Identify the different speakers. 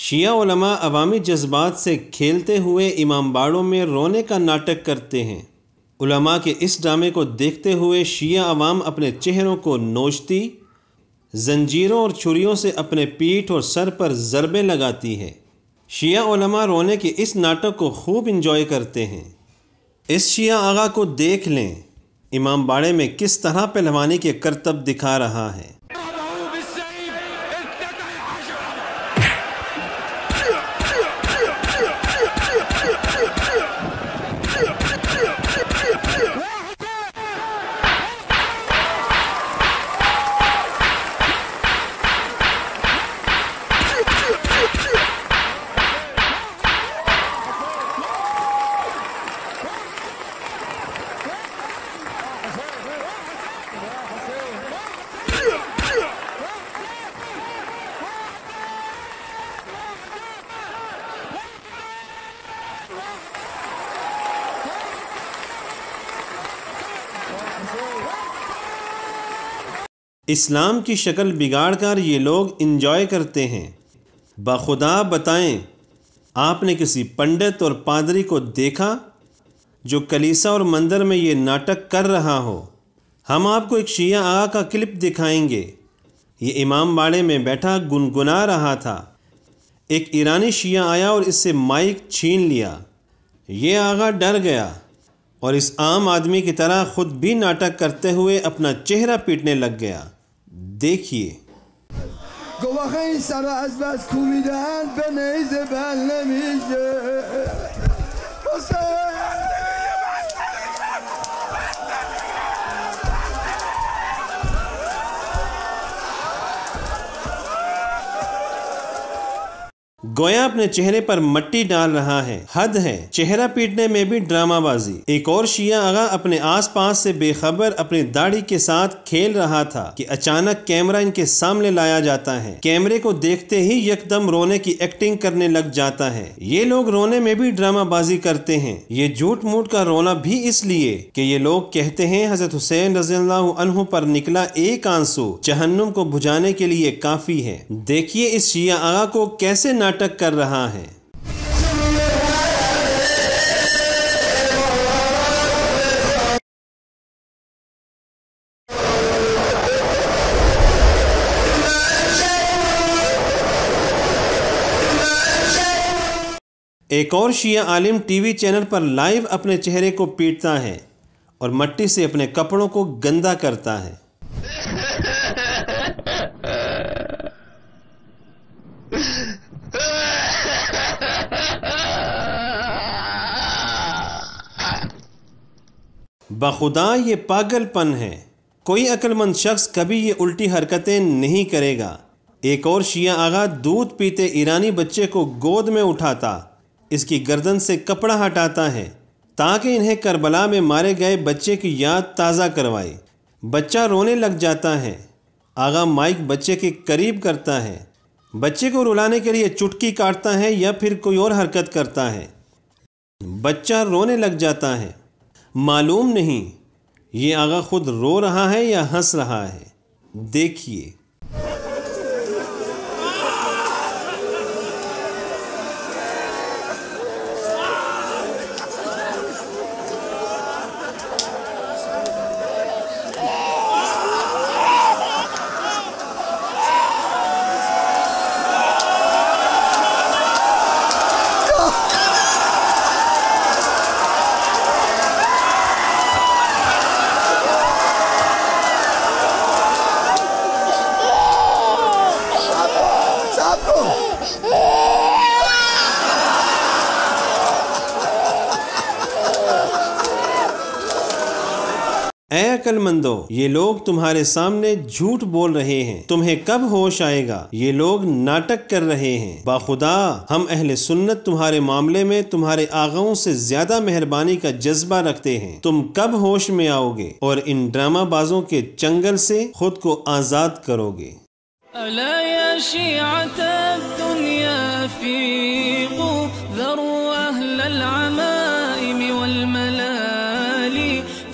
Speaker 1: शिया उलमा अवामी जज्बात से खेलते हुए इमाम बाड़ों में रोने का नाटक करते हैं। उलमा के इस ड्रामे को देखते हुए शिया अवाम अपने चेहरों को नोचती, जंजीरों और छुरियों से अपने पीठ और सर पर ज़रबे लगाती है। शिया उलमा रोने के इस नाटक को खूब इंजॉय करते हैं। इस शिया आगा को देख लें, इमाम बाड़े में किस तरह पहलवानी के करतब दिखा रहा है। इस्लाम की शक्ल बिगाड़ कर ये लोग इंजॉय करते हैं। बखुदा बताएं, आपने किसी पंडित और पादरी को देखा जो कलीसा और मंदिर में ये नाटक कर रहा हो? हम आपको एक शिया आगा का क्लिप दिखाएंगे। ये इमाम बाड़े में बैठा गुनगुना रहा था। एक ईरानी शिया आया और इससे माइक छीन लिया। ये आगा डर गया और इस आम आदमी की तरह खुद भी नाटक करते हुए अपना चेहरा पीटने लग गया। देखिए। गोया अपने चेहरे पर मट्टी डाल रहा है। हद है, चेहरा पीटने में भी ड्रामाबाजी। एक और शिया आगा अपने आसपास से बेखबर अपनी दाढ़ी के साथ खेल रहा था कि अचानक कैमरा इनके सामने लाया जाता है। कैमरे को देखते ही यकदम रोने की एक्टिंग करने लग जाता है। ये लोग रोने में भी ड्रामाबाजी करते हैं। ये झूठ मूठ का रोना भी इसलिए कि ये लोग कहते हैं हजरत हुसैन रज़ियल्लाहु अन्हु पर निकला एक आंसू जहन्नुम को बुझाने के लिए काफी है। देखिए इस शिया आगा को कैसे नाटक कर रहा है। एक और शिया आलिम टीवी चैनल पर लाइव अपने चेहरे को पीटता है और मट्टी से अपने कपड़ों को गंदा करता है। बखुदा ये पागलपन है। कोई अक्लमंद शख्स कभी ये उल्टी हरकतें नहीं करेगा। एक और शिया आगा दूध पीते ईरानी बच्चे को गोद में उठाता, इसकी गर्दन से कपड़ा हटाता है ताकि इन्हें करबला में मारे गए बच्चे की याद ताज़ा करवाए। बच्चा रोने लग जाता है। आगा माइक बच्चे के करीब करता है। बच्चे को रुलाने के लिए चुटकी काटता है या फिर कोई और हरकत करता है। बच्चा रोने लग जाता है। मालूम नहीं ये आगा खुद रो रहा है या हंस रहा है। देखिए। ऐ अक्लमंदो, ये लोग तुम्हारे सामने झूठ बोल रहे हैं। तुम्हें कब होश आएगा? ये लोग नाटक कर रहे हैं। बाखुदा हम अहले सुन्नत तुम्हारे मामले में तुम्हारे आगाओं से ज्यादा मेहरबानी का जज्बा रखते हैं। तुम कब होश में आओगे और इन ड्रामाबाजों के चंगल से खुद को आजाद करोगे?